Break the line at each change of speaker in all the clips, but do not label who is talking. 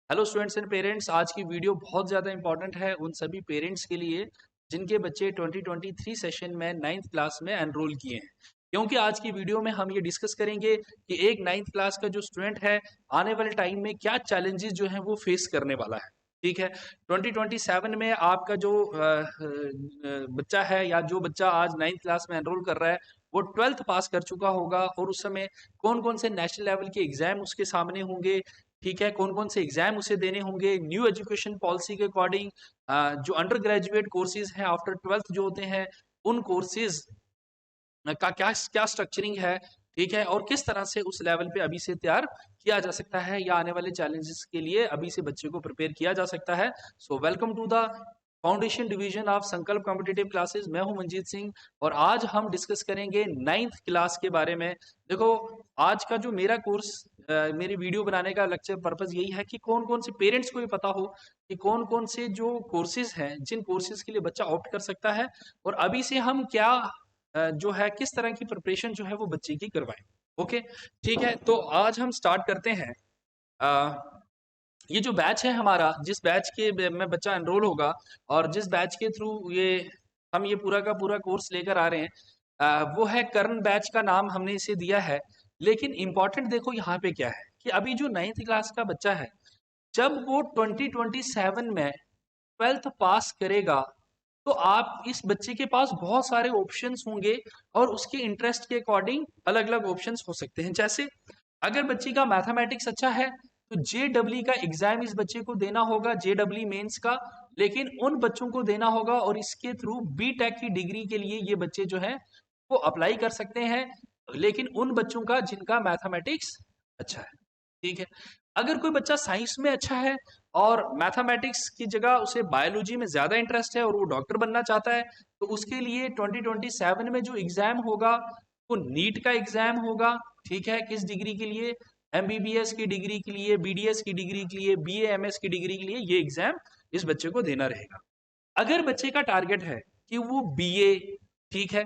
Hello students and parents, आज की video बहुत ज़्यादा इंपॉर्टेंट है उन सभी पेरेंट्स के लिए जिनके बच्चे 2023 सेशन में 9th क्लास में एनरोल किए हैं। क्योंकि आज की वीडियो में हम ये डिस्कस करेंगे कि एक 9th क्लास का जो स्टूडेंट है आने वाले टाइम में क्या चैलेंजेस जो हैं वो फेस करने वाला है। ठीक है, 2027 में आपका जो बच्चा है या जो बच्चा आज 9th क्लास में एनरोल कर रहा है वो 12th पास कर चुका होगा और उस समय कौन कौन से नेशनल लेवल के एग्जाम उसके सामने होंगे। ठीक है, कौन कौन से एग्जाम उसे देने होंगे न्यू एजुकेशन पॉलिसी के अकॉर्डिंग। जो अंडर ग्रेजुएट कोर्सेज हैं आफ्टर 12th जो होते हैं उन कोर्सेज का क्या क्या स्ट्रक्चरिंग है। ठीक है, और किस तरह से उस लेवल पे अभी से तैयार किया जा सकता है या आने वाले चैलेंजेस के लिए अभी से बच्चे को प्रिपेयर किया जा सकता है। So welcome to the foundation division of Sankalp competitive classes. मैं हूं मंजीत सिंह और आज हम डिस्कस करेंगे 9th क्लास के बारे में। देखो, आज का जो मेरा कोर्स मेरी वीडियो बनाने का लेक्चर पर्पस यही है कि कौन कौन से पेरेंट्स को ये पता हो कि कौन कौन से जो कोर्सेज हैं जिन कोर्सेज के लिए बच्चा ऑप्ट कर सकता है और अभी से हम क्या जो है किस तरह की प्रिपरेशन जो है वो बच्चे की करवाएं। ओके, ठीक है, तो आज हम स्टार्ट करते हैं। ये जो बैच है हमारा, जिस बैच के में बच्चा एनरोल होगा और जिस बैच के थ्रू ये हम ये पूरा का पूरा कोर्स लेकर आ रहे हैं, वो है कर्ण बैच का नाम हमने इसे दिया है। लेकिन इंपॉर्टेंट देखो यहाँ पे क्या है कि अभी जो 9th क्लास का बच्चा है जब वो 2027 में 12th पास करेगा तो आप इस बच्चे के पास बहुत सारे ऑप्शंस होंगे और उसके इंटरेस्ट के अकॉर्डिंग अलग अलग ऑप्शंस हो सकते हैं। जैसे अगर बच्चे का मैथमेटिक्स अच्छा है तो जेडब्ल्यू का एग्जाम इस बच्चे को देना होगा, जेडब्ल्यू मेंस का। लेकिन उन बच्चों को देना होगा और इसके थ्रू बी टेक की डिग्री के लिए ये बच्चे जो है वो अप्लाई कर सकते हैं, लेकिन उन बच्चों का जिनका मैथमेटिक्स अच्छा है। ठीक है, अगर कोई बच्चा साइंस में अच्छा है और मैथमेटिक्स की जगह उसे बायोलॉजी में ज़्यादा इंटरेस्ट है और वो डॉक्टर बनना चाहता है तो उसके लिए 2027 में जो एग्ज़ाम होगा वो नीट का एग्ज़ाम होगा। ठीक है, किस डिग्री के लिए? एमबीबीएस की डिग्री के लिए, बीडीएस की डिग्री के लिए, बीए एमएस की डिग्री के लिए ये एग्ज़ाम इस बच्चे को देना रहेगा। अगर बच्चे का टारगेट है कि वो बीए, ठीक है,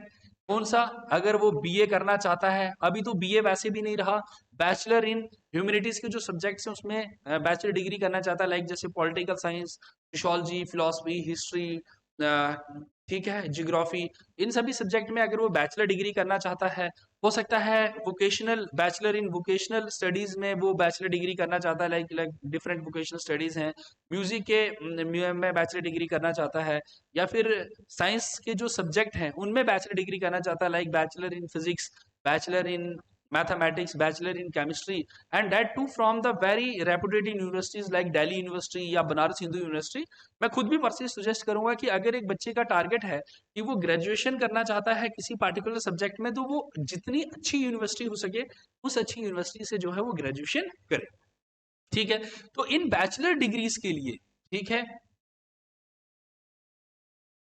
कौन सा, अगर वो बीए करना चाहता है, अभी तो बीए वैसे भी नहीं रहा, बैचलर इन ह्यूमैनिटीज के जो सब्जेक्ट्स हैं उसमें बैचलर डिग्री करना चाहता है, लाइक जैसे political science, sociology, philosophy, history, ठीक है, जियोग्राफी, इन सभी सब्जेक्ट में अगर वो बैचलर डिग्री करना चाहता है, हो सकता है vocational bachelor in vocational studies में वो बैचलर डिग्री करना चाहता है, like like different vocational studies हैं, म्यूजिक के में बैचलर डिग्री करना चाहता है, या फिर साइंस के जो सब्जेक्ट हैं उनमें बैचलर डिग्री करना चाहता है, like bachelor in physics, bachelor in mathematics, bachelor in chemistry, and that too from the very reputed universities like Delhi university या बनारस हिंदू यूनिवर्सिटी। मैं खुद भी पर्सनली सजेस्ट करूंगा कि अगर एक बच्चे का टारगेट है कि वो ग्रेजुएशन करना चाहता है किसी पार्टिकुलर सब्जेक्ट में, तो वो जितनी अच्छी यूनिवर्सिटी हो सके उस अच्छी यूनिवर्सिटी से जो है वो ग्रेजुएशन करे। ठीक है, तो इन बैचलर डिग्रीज के लिए, ठीक है,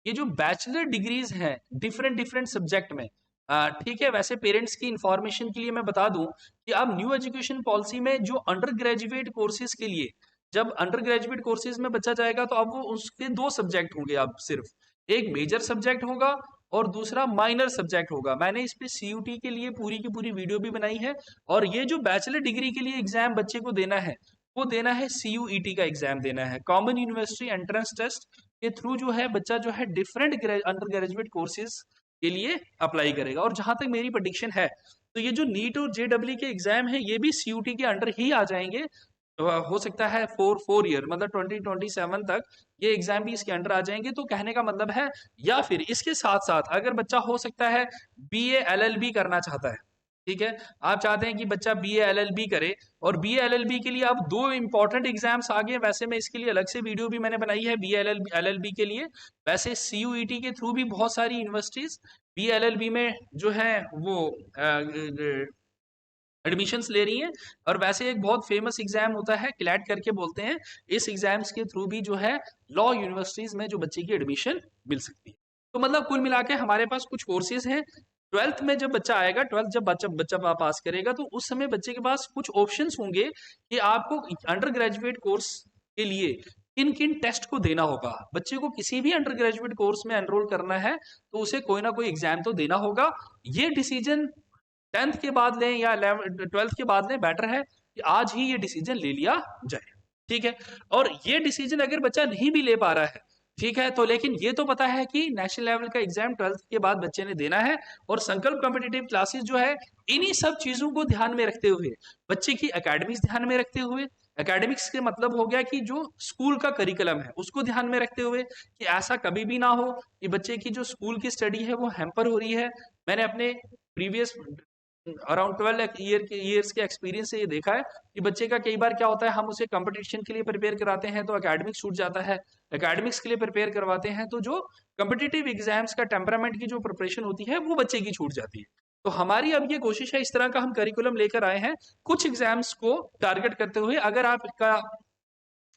ये जो बैचलर डिग्रीज हैं डिफरेंट डिफरेंट सब्जेक्ट में, ठीक है, वैसे पेरेंट्स की इंफॉर्मेशन के लिए मैं बता दूं कि अब न्यू एजुकेशन पॉलिसी में जो अंडर ग्रेजुएट कोर्सेज के लिए, जब अंडर ग्रेजुएट कोर्सेज में बच्चा जाएगा तो अब वो उसके दो सब्जेक्ट होंगे, अब सिर्फ एक मेजर सब्जेक्ट होगा और दूसरा माइनर सब्जेक्ट होगा। मैंने इस पे सीयूटी के लिए पूरी की पूरी वीडियो भी बनाई है। और ये जो बैचलर डिग्री के लिए एग्जाम बच्चे को देना है वो देना है सीयूईटी का एग्जाम देना है, कॉमन यूनिवर्सिटी एंट्रेंस टेस्ट के थ्रू जो है बच्चा जो है डिफरेंट अंडर ग्रेजुएट कोर्सेज के लिए अप्लाई करेगा। और जहां तक मेरी प्रडिक्शन है तो ये जो नीट और जेडब्ल्यू के एग्जाम है ये भी सीयूटी के अंडर ही आ जाएंगे। हो सकता है फोर ईयर मतलब 2027 तक ये एग्जाम भी इसके अंडर आ जाएंगे। तो कहने का मतलब है, या फिर इसके साथ साथ अगर बच्चा हो सकता है बीए एलएलबी करना चाहता है, ठीक है, आप चाहते हैं कि बच्चा बीए एलएलबी करे और बीए एलएलबी के लिए अब दो इंपॉर्टेंट एग्जाम्स आ गए। वैसे मैं इसके लिए अलग से वीडियो भी मैंने बनाई है बीए एलएलबी के लिए। वैसे सीयूईटी के थ्रू भी बहुत सारी यूनिवर्सिटीज बीए एलएलबी में जो है वो एडमिशन्स ले रही हैं। और वैसे एक बहुत फेमस एग्जाम होता है क्लैट करके बोलते हैं, इस एग्जाम्स के थ्रू भी जो है लॉ यूनिवर्सिटीज में जो बच्चे की एडमिशन मिल सकती है। तो मतलब कुल मिला के हमारे पास कुछ कोर्सेज हैं। 12th में जब बच्चा आएगा, 12th जब बच्चा बच्चा पास करेगा तो उस समय बच्चे के पास कुछ ऑप्शंस होंगे कि आपको अंडर ग्रेजुएट कोर्स के लिए किन किन टेस्ट को देना होगा। बच्चे को किसी भी अंडर ग्रेजुएट कोर्स में एनरोल करना है तो उसे कोई ना कोई एग्जाम तो देना होगा। ये डिसीजन 10th के बाद लें या 12th के बाद लें, बेटर है कि आज ही ये डिसीजन ले लिया जाए। ठीक है। और ये डिसीजन अगर बच्चा नहीं भी ले पा रहा है, ठीक है, तो लेकिन ये तो पता है कि नेशनल लेवल का एग्जाम 12th के बाद बच्चे ने देना है, और संकल्प कॉम्पिटिटिव क्लासेस जो है इन्हीं सब चीजों को ध्यान में रखते हुए, बच्चे की एकेडमिक्स ध्यान में रखते हुए, एकेडमिक्स के मतलब हो गया कि जो स्कूल का करिकुलम है उसको ध्यान में रखते हुए, कि ऐसा कभी भी ना हो कि बच्चे की जो स्कूल की स्टडी है वो हैम्पर हो रही है। मैंने अपने प्रीवियस अराउंड 12 ईयर्स के एक्सपीरियंस से ये देखा है कि बच्चे का कई बार क्या होता है, हम उसे कंपटीशन के लिए प्रिपेयर कराते हैं तो एकेडमिक्स छूट जाता है, एकेडमिक्स के लिए प्रिपेयर करवाते हैं तो जो कम्पिटिटिव एग्जाम्स का टेम्परामेंट की जो प्रिपरेशन होती है वो बच्चे की छूट जाती है। तो हमारी अब ये कोशिश है, इस तरह का हम करिकुलम लेकर आए हैं कुछ एग्जाम्स को टारगेट करते हुए। अगर आपका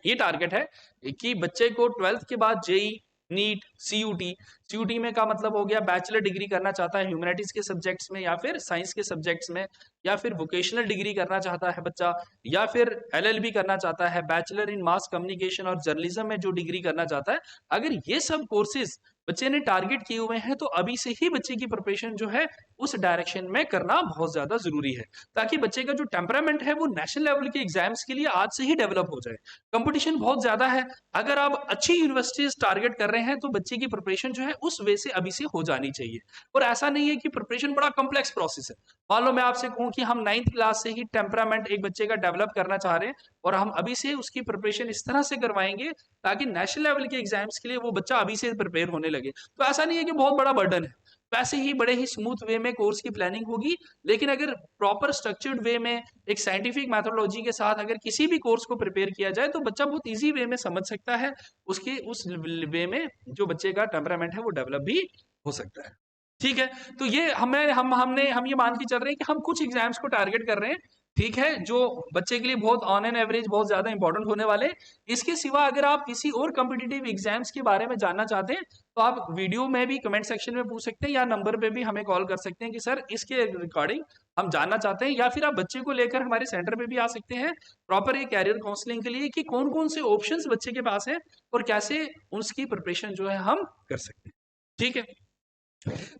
ये टारगेट है कि बच्चे को 12th के बाद जेई, नीट, सीयूटी, सीयूटी में का मतलब हो गया बैचलर डिग्री करना चाहता है ह्यूमैनिटीज के सब्जेक्ट्स में या फिर साइंस के सब्जेक्ट्स में, या फिर वोकेशनल डिग्री करना चाहता है बच्चा, या फिर एलएलबी करना चाहता है, बैचलर इन मास कम्युनिकेशन और जर्नलिज्म में जो डिग्री करना चाहता है, अगर ये सब कोर्सेज बच्चे ने टारगेट किए हुए हैं तो अभी से ही बच्चे की प्रिपरेशन जो है उस डायरेक्शन में करना बहुत ज्यादा जरूरी है, ताकि बच्चे का जो टेम्परामेंट है वो नेशनल लेवल के एग्जाम्स के लिए आज से ही डेवलप हो जाए। कंपटीशन बहुत ज्यादा है, अगर आप अच्छी यूनिवर्सिटीज टारगेट कर रहे हैं तो बच्चे की प्रिपरेशन जो है उस वे से अभी से हो जानी चाहिए। और ऐसा नहीं है कि प्रिपरेशन बड़ा कॉम्प्लेक्स प्रोसेस है। मान लो मैं आपसे कहूं कि हम 9th क्लास से ही टेम्परामेंट एक बच्चे का डेवलप करना चाह रहे हैं, और हम अभी से उसकी प्रिपरेशन इस तरह से करवाएंगे ताकि नेशनल लेवल के एग्जाम्स के लिए वो बच्चा अभी से प्रिपेयर होने लगे, तो ऐसा नहीं है कि बहुत बड़ा बर्डन है। वैसे ही बड़े ही स्मूथ वे में कोर्स की प्लानिंग होगी, लेकिन अगर प्रॉपर स्ट्रक्चर्ड वे में एक साइंटिफिक मैथोडोलॉजी के साथ अगर किसी भी कोर्स को प्रिपेयर किया जाए तो बच्चा बहुत इजी वे में समझ सकता है, उसके उस वे में जो बच्चे का टेम्परामेंट है वो डेवलप भी हो सकता है। ठीक है, तो ये हम ये मान के चल रहे हैं कि हम कुछ एग्जाम्स को टारगेट कर रहे हैं, ठीक है, जो बच्चे के लिए बहुत ऑन एन एवरेज बहुत ज्यादा इंपॉर्टेंट होने वाले। इसके सिवा अगर आप किसी और कॉम्पिटिटिव एग्जाम्स के बारे में जानना चाहते हैं तो आप वीडियो में भी कमेंट सेक्शन में पूछ सकते हैं, या नंबर पे भी हमें कॉल कर सकते हैं कि सर इसके रिकॉर्डिंग हम जानना चाहते हैं, या फिर आप बच्चे को लेकर हमारे सेंटर पे भी आ सकते हैं प्रॉपर ये कैरियर काउंसलिंग के लिए, कि कौन कौन से ऑप्शंस बच्चे के पास है और कैसे उसकी प्रिपरेशन जो है हम कर सकते हैं। ठीक है,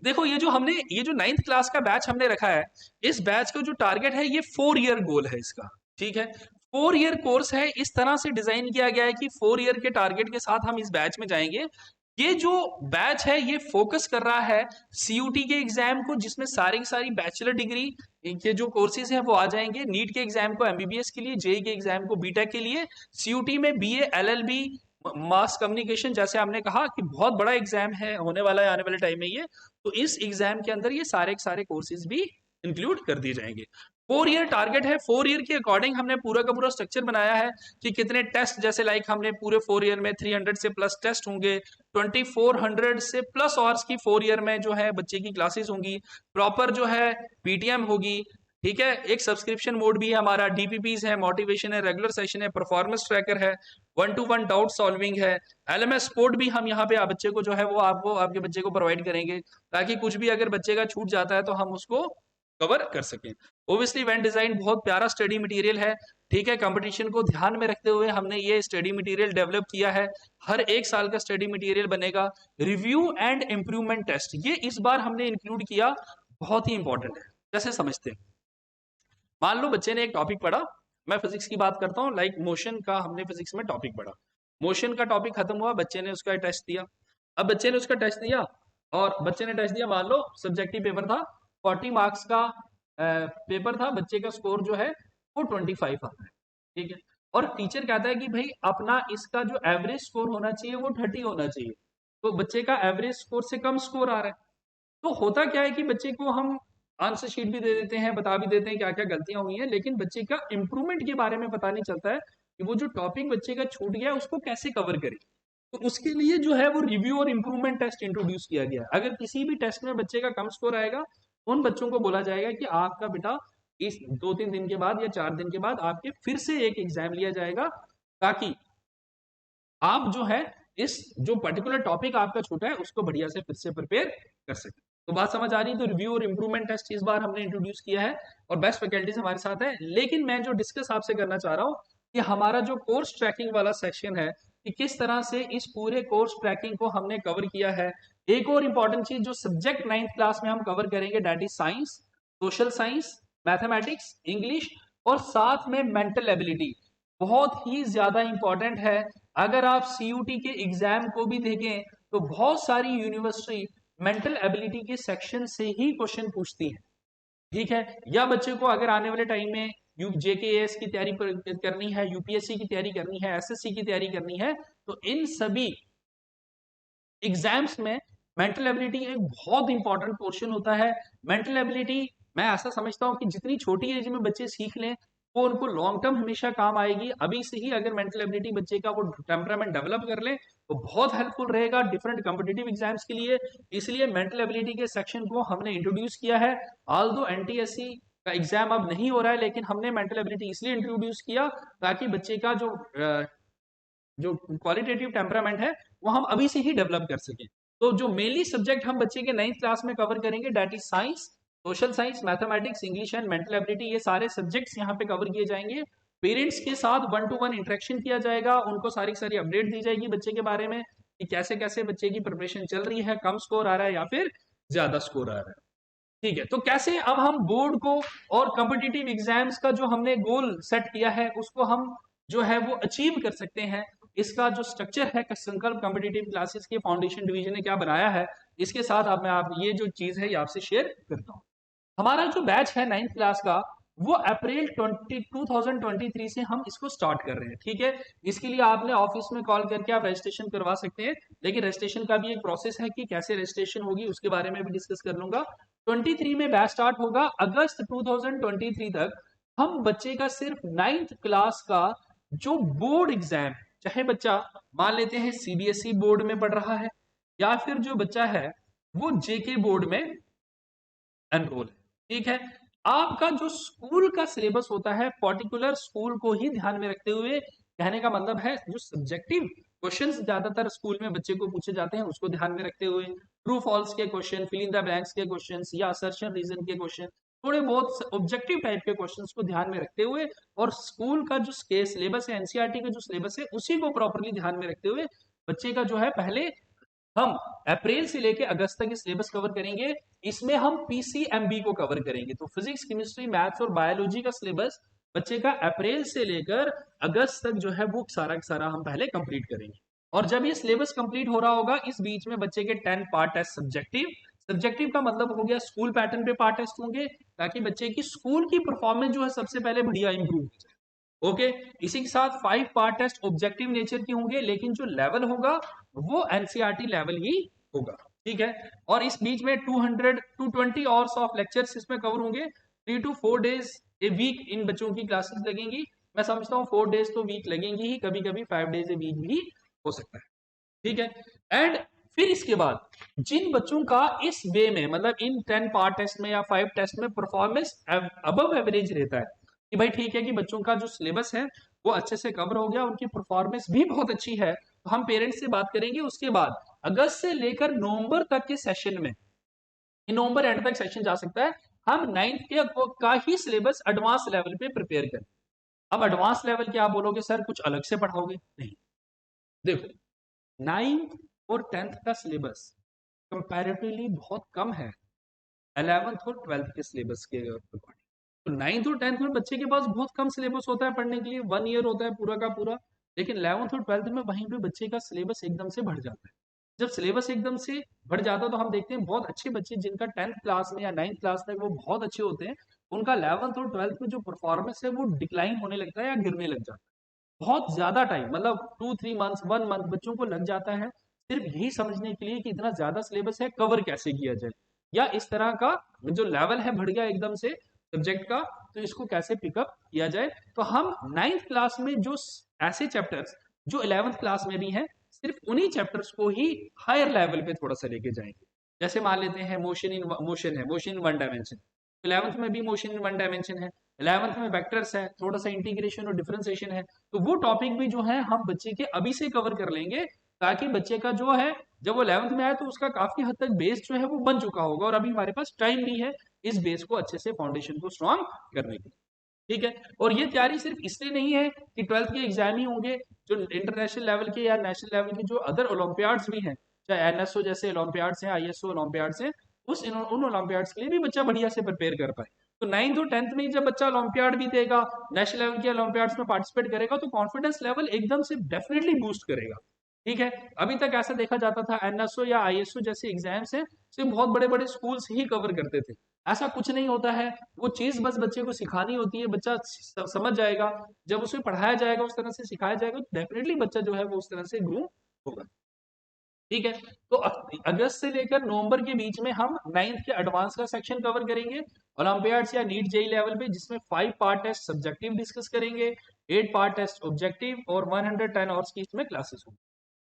देखो ये जो 9th क्लास का बैच हमने रखा है, इस बैच का जो टारगेट है ये 4 ईयर गोल है इसका। ठीक है, 4 ईयर कोर्स है, इस तरह से डिजाइन किया गया है कि 4 ईयर के टारगेट के साथ हम इस बैच में जाएंगे। ये जो बैच है ये फोकस कर रहा है सीयूटी के एग्जाम को, जिसमें सारी की सारी बैचलर डिग्री के जो कोर्सेज हैं वो आ जाएंगे, नीट के एग्जाम को एमबीबीएस के लिए, जेई के एग्जाम को बीटेक के लिए, सीयूटी में बीए, एलएलबी, मास कम्युनिकेशन, जैसे हमने कहा कि बहुत बड़ा एग्जाम है होने वाला है आने वाले टाइम में ये, तो इस एग्जाम के अंदर ये सारे के सारे कोर्सेज भी इंक्लूड कर दिए जाएंगे। 4 ईयर टारगेट है, 4 ईयर के अकॉर्डिंग हमने पूरा का पूरा स्ट्रक्चर बनाया है कि कितने टेस्ट, जैसे लाइक हमने पूरे 4 ईयर में 300 से प्लस टेस्ट होंगे, 2400 से प्लस आवर्स की 4 ईयर में जो है बच्चे की क्लासेस होंगी, प्रॉपर जो है पीटीएम होगी। ठीक है, एक सब्सक्रिप्शन मोड भी है हमारा, डीपीपीज है, मोटिवेशन है, रेगुलर सेशन है, परफॉर्मेंस ट्रैकर है, 1-to-1 डाउट सॉल्विंग है, एलएमएस सपोर्ट भी हम यहाँ पे बच्चे को जो है वो आपको आपके बच्चे को प्रोवाइड करेंगे, ताकि कुछ भी अगर बच्चे का छूट जाता है तो हम उसको कवर कर सकें। ओब्वियसली इवेंट डिजाइन बहुत प्यारा स्टडी मटेरियल है। ठीक है, कंपटीशन को ध्यान में रखते हुए हमने ये स्टडी मटेरियल डेवलप किया है, हर 1 साल का स्टडी मटेरियल बनेगा। रिव्यू एंड इम्प्रूवमेंट टेस्ट ये इस बार हमने इंक्लूड किया, बहुत ही इंपॉर्टेंट है। जैसे समझते हैं, मान लो बच्चे ने एक टॉपिक पढ़ा, मैं फिजिक्स की बात करता हूँ, लाइक मोशन का हमने फिजिक्स में टॉपिक पढ़ा, मोशन का टॉपिक खत्म हुआ, बच्चे ने उसका टेस्ट दिया। अब बच्चे ने उसका टेस्ट दिया, और बच्चे ने टेस्ट दिया, मान लो सब्जेक्टिव पेपर था, 40 मार्क्स का पेपर था, बच्चे का स्कोर जो है वो 25 आता है। ठीक है, और टीचर कहता है कि भाई अपना इसका जो एवरेज स्कोर होना चाहिए वो 30 होना चाहिए, तो बच्चे का एवरेज स्कोर से कम स्कोर आ रहा है। तो होता क्या है कि बच्चे को हम आंसर शीट भी दे देते हैं, बता भी देते हैं क्या क्या गलतियां हुई हैं, लेकिन बच्चे का इंप्रूवमेंट के बारे में पता नहीं चलता है कि वो जो टॉपिक बच्चे का छूट गया उसको कैसे कवर करे। तो उसके लिए जो है वो रिव्यू और इम्प्रूवमेंट टेस्ट इंट्रोड्यूस किया गया। अगर किसी भी टेस्ट में बच्चे का कम स्कोर आएगा, उन बच्चों को बोला जाएगा कि आपका बेटा इस 2-3 दिन के बाद या 4 दिन के बाद आपके फिर से एक एग्जाम लिया जाएगा, ताकि आप जो है इस जो पर्टिकुलर टॉपिक आपका छूटा है उसको बढ़िया से फिर से प्रिपेयर कर सकें। तो बात समझ आ रही है? तो रिव्यू और इम्प्रूवमेंट टेस्ट इस बार हमने इंट्रोड्यूस किया है, और बेस्ट फैकल्टीज हमारे साथ है। लेकिन मैं जो डिस्कस आपसे करना चाह रहा हूँ कि हमारा जो कोर्स ट्रैकिंग वाला सेक्शन है, कि किस तरह से इस पूरे कोर्स ट्रैकिंग को हमने कवर किया है। एक और इंपॉर्टेंट चीज जो सब्जेक्ट 9th क्लास में हम कवर करेंगे, that is science, social science, mathematics, English, और साथ में मेंटल एबिलिटी। बहुत ही ज्यादा इंपॉर्टेंट है। अगर आप सीयूटी के एग्जाम को भी देखें तो बहुत सारी यूनिवर्सिटी मेंटल एबिलिटी के सेक्शन से ही क्वेश्चन पूछती है। ठीक है, या बच्चे को अगर आने वाले टाइम में जेकेएस की तैयारी करनी है, यूपीएससी की तैयारी करनी है, एसएससी की तैयारी करनी है, तो इन सभी एग्जाम्स में मेंटल एबिलिटी एक बहुत इंपॉर्टेंट पोर्शन होता है। मेंटल एबिलिटी मैं ऐसा समझता हूँ कि जितनी छोटी एज में बच्चे सीख लें वो उनको लॉन्ग टर्म हमेशा काम आएगी। अभी से ही अगर मेंटल एबिलिटी बच्चे का वो टेम्परामेंट डेवलप कर ले तो बहुत हेल्पफुल रहेगा डिफरेंट कॉम्पिटिटिव एग्जाम्स के लिए। इसलिए मेंटल एबिलिटी के सेक्शन को हमने इंट्रोड्यूस किया है। ऑल्दो एनटीएससी का एग्जाम अब नहीं हो रहा है, लेकिन हमने मेंटल एबिलिटी इसलिए इंट्रोड्यूस किया ताकि बच्चे का जो क्वालिटेटिव टेम्परामेंट है वो हम अभी से ही डेवलप कर सकें। तो जो मेनली सब्जेक्ट हम बच्चे के 9th क्लास में कवर करेंगे that is science, social science, mathematics, English and mental ability. ये सारे सब्जेक्ट्स यहाँ पे कवर किए जाएंगे। पेरेंट्स के साथ 1-to-1 इंटरेक्शन किया जाएगा, उनको सारी सारी अपडेट दी जाएगी बच्चे के बारे में कि कैसे कैसे बच्चे की प्रिपरेशन चल रही है, कम स्कोर आ रहा है या फिर ज्यादा स्कोर आ रहा है। ठीक है, तो कैसे अब हम बोर्ड को और कॉम्पिटिटिव एग्जाम्स का जो हमने गोल सेट किया है उसको हम जो है वो अचीव कर सकते हैं। इसका जो स्ट्रक्चर है संकल्प कॉम्पिटिटिव क्लासेस के फाउंडेशन डिवीजन ने क्या बनाया है, इसके साथ अब मैं आप ये जो चीज है ये आपसे शेयर करता हूँ। हमारा जो बैच है 9th क्लास का वो अप्रैल 2023 से हम इसको स्टार्ट कर रहे हैं। ठीक है, इसके लिए आपने ऑफिस में कॉल करके आप रजिस्ट्रेशन करवा सकते हैं, लेकिन रजिस्ट्रेशन का भी एक प्रोसेस है कि कैसे रजिस्ट्रेशन होगी उसके बारे में भी डिस्कस कर लूंगा। 23 में बैच स्टार्ट होगा, अगस्त 2023 तक हम बच्चे का सिर्फ 9th क्लास का जो बोर्ड एग्जाम, चाहे बच्चा मान लेते हैं सीबीएसई बोर्ड में पढ़ रहा है या फिर जो बच्चा है वो जेके बोर्ड में एनरोल है। ठीक है, आपका जो स्कूल का सिलेबस होता है पर्टिकुलर स्कूल को ही ध्यान में रखते हुए, कहने का मतलब है जो सब्जेक्टिव क्वेश्चंस ज्यादातर स्कूल में बच्चे को पूछे जाते हैं उसको ध्यान में रखते हुए, ट्रू फॉल्स के question, fill in the blanks के क्वेश्चंस या असर्शन रीजन के क्वेश्चन, थोड़े बहुत ऑब्जेक्टिव टाइप के क्वेश्चंस को ध्यान में रखते हुए और स्कूल का जो सिलेबस है, एनसीईआरटी का जो सिलेबस है उसी को प्रॉपरली ध्यान में रखते हुए बच्चे का जो है पहले हम अप्रैल से लेके अगस्त तक सिलेबस कवर करेंगे। इसमें हम पीसीएमबी को कवर करेंगे, तो फिजिक्स, केमिस्ट्री, मैथ्स और बायोलॉजी का सिलेबस बच्चे का अप्रैल से लेकर अगस्त तक जो है वो सारा का सारा हम पहले कंप्लीट करेंगे। और जब ये सिलेबस कंप्लीट हो रहा होगा इस बीच में बच्चे के 10 पार्ट टेस्ट सब्जेक्टिव, सब्जेक्टिव का मतलब हो गया स्कूल पैटर्न पे पार्ट टेस्ट होंगे ताकि बच्चे की स्कूल की परफॉर्मेंस जो है सबसे पहले बढ़िया इंप्रूव हो जाए। ओके, इसी के साथ 5 पार्ट टेस्ट ऑब्जेक्टिव नेचर के होंगे, लेकिन जो लेवल होगा वो एनसीईआरटी लेवल ही होगा। ठीक है, और इस बीच में 220 आवर्स ऑफ लेक्चर्स इसमें कवर होंगे। 3 to 4 डेज ए वीक इन बच्चों की क्लासेस लगेंगी। मैं समझता हूँ 4 डेज तो वीक लगेंगी ही, कभी कभी 5 डेज ए वीक भी हो सकता है। ठीक है, एंड फिर इसके बाद जिन बच्चों का इस वे में मतलब इन 10 पार्ट टेस्ट में या 5 टेस्ट में परफॉर्मेंस अबव एवरेज रहता है कि भाई ठीक है कि बच्चों का जो सिलेबस है वो अच्छे से कवर हो गया, उनकी परफॉर्मेंस भी बहुत अच्छी है, तो हम पेरेंट्स से बात करेंगे। उसके बाद अगस्त से लेकर नवंबर तक के सेशन में, नवंबर एंड तक सेशन जा सकता है, हम 9th के का ही सिलेबस एडवांस लेवल पे प्रिपेयर करें। अब एडवांस लेवल के आप बोलोगे सर कुछ अलग से पढ़ाओगे, नहीं, देखो 9th और 10th का सिलेबस कंपैरेटिवली बहुत कम है 11th और 12th के सिलेबस के अकॉर्डिंग। तो 9th और 10th में बच्चे के पास बहुत कम सिलेबस होता है पढ़ने के लिए, 1 ईयर होता है पूरा का पूरा, लेकिन 11th और 12th में वहीं पे बच्चे का सिलेबस एकदम से बढ़ जाता है। जब सिलेबस एकदम से बढ़ जाता है तो हम देखते हैं बहुत अच्छे बच्चे जिनका 10th क्लास में या 9th क्लास तक वो बहुत अच्छे होते हैं, उनका 11th और 12th में जो परफॉर्मेंस है वो डिक्लाइन होने लगता है या गिरने लग जाता है। बहुत ज्यादा टाइम मतलब 2-3 मंथ्स 1 मंथ बच्चों को लग जाता है सिर्फ यही समझने के लिए कि इतना ज्यादा सिलेबस है कवर कैसे किया जाए, या इस तरह का जो लेवल है बढ़ गया एकदम से सब्जेक्ट का तो इसको कैसे पिकअप किया जाए। तो हम 9th क्लास में जो ऐसे चैप्टर्स जो 11th क्लास में भी हैं सिर्फ उन्हीं चैप्टर्स को ही हायर लेवल पे थोड़ा सा लेके जाएंगे। जैसे मान लेते हैं मोशन है, मोशन इन 1 डायमेंशन, 11th में भी मोशन इन 1 डायमेंशन है, 11th में वेक्टर्स है, थोड़ा सा इंटीग्रेशन और डिफरेंशिएशन है, तो वो टॉपिक भी जो है हम बच्चे के अभी से कवर कर लेंगे ताकि बच्चे का जो है जब वो 11th में आए तो उसका काफी हद तक बेस जो है वो बन चुका होगा और अभी हमारे पास टाइम भी है इस बेस को अच्छे से फाउंडेशन को स्ट्रांग करने की। ठीक है, और ये तैयारी सिर्फ इसलिए नहीं है कि 12th के एग्जाम ही होंगे, जो इंटरनेशनल लेवल के या नेशनल लेवल के जो अदर ओलंपियाड्स भी हैं, चाहे एनएसओ जैसे ओलंपियाड्स हैं, आईएसओ ओलंपियाड्स हैं, उन ओलंपियाड्स के लिए भी बच्चा बढ़िया से प्रिपेयर कर पाए। तो 9th और 10th में जब बच्चा ओलंपियाड भी देगा, नेशनल लेवल के ओलंपियाड्स में पार्टिसिपेट करेगा, तो कॉन्फिडेंस लेवल एकदम से डेफिनेटली बूस्ट करेगा। ठीक है, अभी तक ऐसा देखा जाता था एनएसओ या आईएसओ जैसे एग्जाम्स हैं सिर्फ बहुत बड़े बड़े स्कूल्स ही कवर करते थे। ऐसा कुछ नहीं होता है, वो चीज बस बच्चे को सिखानी होती है, बच्चा समझ जाएगा, जब उसे पढ़ाया जाएगा, उस तरह से सिखाया जाएगा, तो डेफिनेटली बच्चा जो है वो उस तरह से ग्रो होगा। ठीक है, तो अगस्त से लेकर नवंबर के बीच में हम 9th के एडवांस का सेक्शन कवर करेंगे ओलंपियाड्स या नीट जेई लेवल पे, जिसमें 5 पार्ट टेस्ट सब्जेक्टिव डिस्कस करेंगे, 8 पार्ट टेस्ट ऑब्जेक्टिव और 110 आवर्स की इसमें क्लासेस होंगी।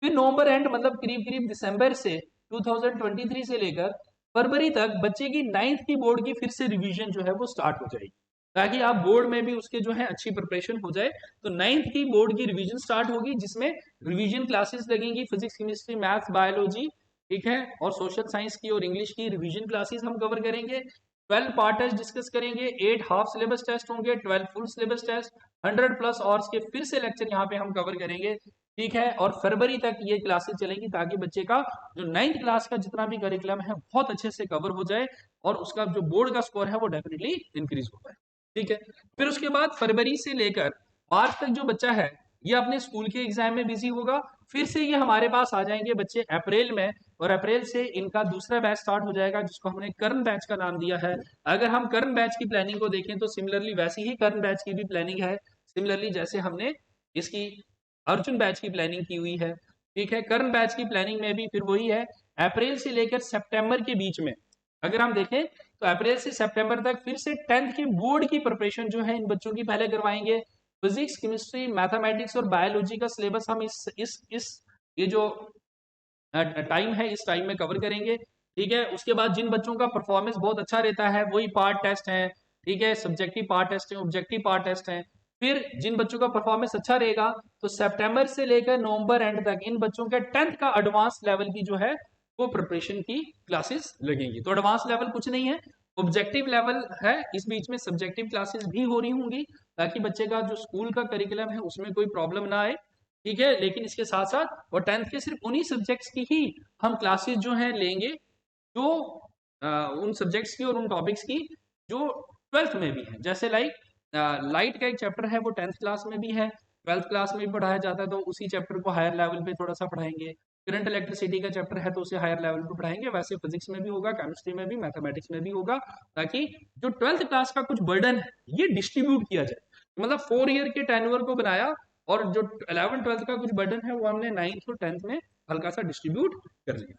फिर नवंबर एंड मतलब करीब करीब दिसंबर से 2023 से लेकर फरवरी तक बच्चे की 9th की बोर्ड की फिर से रिवीजन जो है वो स्टार्ट हो जाएगी, ताकि आप बोर्ड में भी उसके जो है अच्छी प्रिपरेशन हो जाए। तो 9th की बोर्ड की रिवीजन स्टार्ट होगी, जिसमें रिवीजन क्लासेस लगेंगी, फिजिक्स केमिस्ट्री मैथ्स बायोलॉजी, ठीक है, और सोशल साइंस की और इंग्लिश की रिवीजन क्लासेस हम कवर करेंगे। 12 पार्ट टेस्ट डिस्कस करेंगे, 8 हाफ सिलेबस टेस्ट होंगे, 12 full syllabus test, 100 plus hours के फिर से लेक्चर यहाँ पे हम कवर करेंगे। ठीक है, और फरवरी तक ये क्लासेस चलेंगी, ताकि बच्चे का जो 9th क्लास का जितना भी करिकुलम है बहुत अच्छे से कवर हो जाए, और उसका जो बोर्ड का स्कोर है वो डेफिनेटली इंक्रीज हो जाए। ठीक है, फिर उसके बाद फरवरी से लेकर मार्च तक जो बच्चा है ये अपने स्कूल के एग्जाम में बिजी होगा। फिर से ये हमारे पास आ जाएंगे बच्चे अप्रैल में, और अप्रैल से इनका दूसरा बैच स्टार्ट हो जाएगा, जिसको हमने कर्ण बैच का नाम दिया है। अगर हम कर्ण बैच की प्लानिंग को देखें तो सिमिलरली वैसी ही कर्ण बैच की भी प्लानिंग है, सिमिलरली जैसे हमने इसकी अर्जुन बैच की प्लानिंग की हुई है। ठीक है, कर्ण बैच की प्लानिंग में भी फिर वही है, अप्रैल से लेकर सितंबर के बीच में अगर हम देखें तो अप्रैल से सितंबर तक फिर से 10th के बोर्ड की प्रिपरेशन जो है इन बच्चों की पहले करवाएंगे। फिजिक्स केमिस्ट्री मैथमेटिक्स और बायोलॉजी का सिलेबस हम इस ये जो टाइम है इस टाइम में कवर करेंगे। ठीक है, उसके बाद जिन बच्चों का परफॉर्मेंस बहुत अच्छा रहता है वही पार्ट टेस्ट है, ठीक है, सब्जेक्टिव पार्ट टेस्ट है, ऑब्जेक्टिव पार्ट टेस्ट है। फिर जिन बच्चों का परफॉर्मेंस अच्छा रहेगा तो सितंबर से लेकर नवंबर एंड तक इन बच्चों के 10th का एडवांस लेवल की जो है वो प्रिपरेशन की क्लासेस लगेंगी। तो एडवांस लेवल कुछ नहीं है, ऑब्जेक्टिव लेवल है, इस बीच में सब्जेक्टिव क्लासेस भी हो रही होंगी, ताकि बच्चे का जो स्कूल का करिकुलम है उसमें कोई प्रॉब्लम ना आए। ठीक है, लेकिन इसके साथ साथ और 10th के सिर्फ उन्हीं सब्जेक्ट्स की ही हम क्लासेस जो हैं लेंगे, जो उन सब्जेक्ट्स की और उन टॉपिक्स की जो 12th में भी है। जैसे लाइक लाइट का एक चैप्टर है वो 10th क्लास में भी है, 12th क्लास में भी पढ़ाया जाता है, तो उसी चैप्टर को हायर लेवल पे थोड़ा सा पढ़ाएंगे। करंट इलेक्ट्रिसिटी का चैप्टर है तो उसे हायर लेवल पे पढ़ाएंगे, वैसे फिजिक्स में भी होगा, केमिस्ट्री में भी, मैथमेटिक्स में भी होगा, ताकि जो 12th क्लास का कुछ बर्डन है ये डिस्ट्रीब्यूट किया जाए। मतलब 4 ईयर के टेन्योर को बनाया, और जो 11 12th का कुछ बर्डन है वो हमने 9th और 10th में हल्का सा डिस्ट्रीब्यूट कर लिया।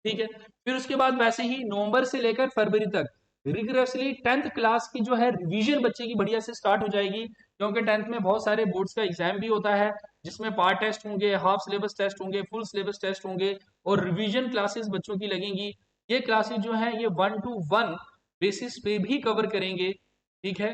ठीक है, फिर उसके बाद वैसे ही नवंबर से लेकर फरवरी तक रिग्रेसली 10th क्लास की जो है रिवीजन बच्चे की बढ़िया से स्टार्ट हो जाएगी, क्योंकि 10th में बहुत सारे बोर्ड्स का एग्जाम भी होता है, जिसमें पार्ट टेस्ट होंगे, हाफ सिलेबस टेस्ट होंगे, फुल सिलेबस टेस्ट होंगे, और रिवीजन क्लासेस बच्चों की लगेंगी। ये क्लासेस जो है ये 1-to-1 बेसिस पे भी कवर करेंगे। ठीक है,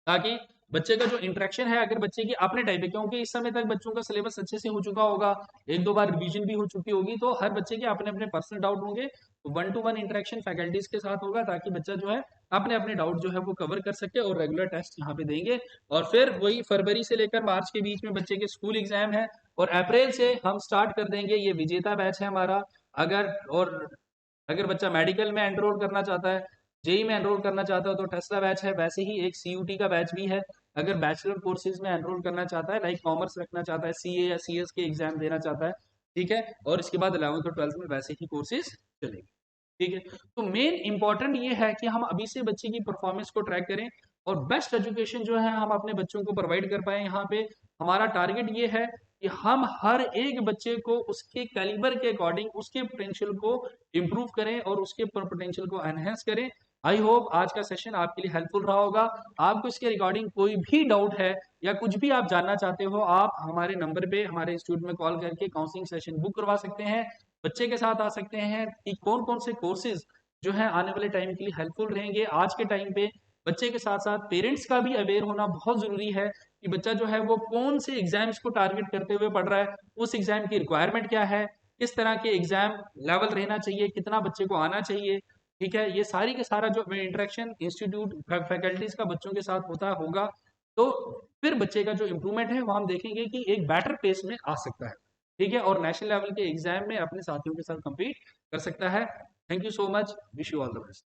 ताकि बच्चे का जो इंटरेक्शन है, अगर बच्चे की अपने टाइप है, क्योंकि इस समय तक बच्चों का सिलेबस अच्छे से हो चुका होगा, एक दो बार रिवीजन भी हो चुकी होगी, तो हर बच्चे के अपने अपने पर्सनल डाउट होंगे, तो 1-to-1 इंटरेक्शन फैकल्टीज के साथ होगा, ताकि बच्चा जो है अपने अपने डाउट जो है वो कवर कर सके, और रेगुलर टेस्ट यहाँ पे देंगे। और फिर वही फरवरी से लेकर मार्च के बीच में बच्चे के स्कूल एग्जाम है, और अप्रैल से हम स्टार्ट कर देंगे, ये विजेता बैच है हमारा। अगर और अगर बच्चा मेडिकल में एनरोल करना चाहता है, जेई में एनरोल करना चाहता है, तो टेस्ला बैच है, वैसे ही एक सीयूटी का बैच भी है। अगर बैचलर कोर्सेज में एनरोल करना चाहता है, लाइक कॉमर्स रखना चाहता है, सीए या सीएस के एग्जाम देना चाहता है, ठीक है, और इसके बाद 11th और 12th में वैसे ही कोर्सेज चलेंगे। ठीक है, तो मेन इंपॉर्टेंट ये है कि हम अभी से बच्चे की परफॉर्मेंस को ट्रैक करें, और बेस्ट एजुकेशन जो है हम अपने बच्चों को प्रोवाइड कर पाए। यहाँ पे हमारा टारगेट ये है कि हम हर एक बच्चे को उसके कैलिबर के अकॉर्डिंग उसके पोटेंशियल को इम्प्रूव करें और उसके पोटेंशियल को एनहेंस करें। आई होप आज का सेशन आपके लिए हेल्पफुल रहा होगा। आपको इसके रिगार्डिंग कोई भी डाउट है या कुछ भी आप जानना चाहते हो, आप हमारे नंबर पे हमारे इंस्टीट्यूट में कॉल करके काउंसलिंग सेशन बुक करवा सकते हैं, बच्चे के साथ आ सकते हैं कि कौन कौन से कोर्सेज जो है आने वाले टाइम के लिए हेल्पफुल रहेंगे। आज के टाइम पे बच्चे के साथ साथ पेरेंट्स का भी अवेयर होना बहुत जरूरी है, कि बच्चा जो है वो कौन से एग्जाम्स को टारगेट करते हुए पढ़ रहा है, उस एग्जाम की रिक्वायरमेंट क्या है, किस तरह के एग्जाम लेवल रहना चाहिए, कितना बच्चे को आना चाहिए। ठीक है, ये सारी के सारा जो इंटरेक्शन इंस्टीट्यूट फैकल्टीज का बच्चों के साथ होता होगा, तो फिर बच्चे का जो इम्प्रूवमेंट है वो हम देखेंगे कि एक बेटर पेस में आ सकता है। ठीक है, और नेशनल लेवल के एग्जाम में अपने साथियों के साथ compete कर सकता है। Thank you so much, wish you all the best.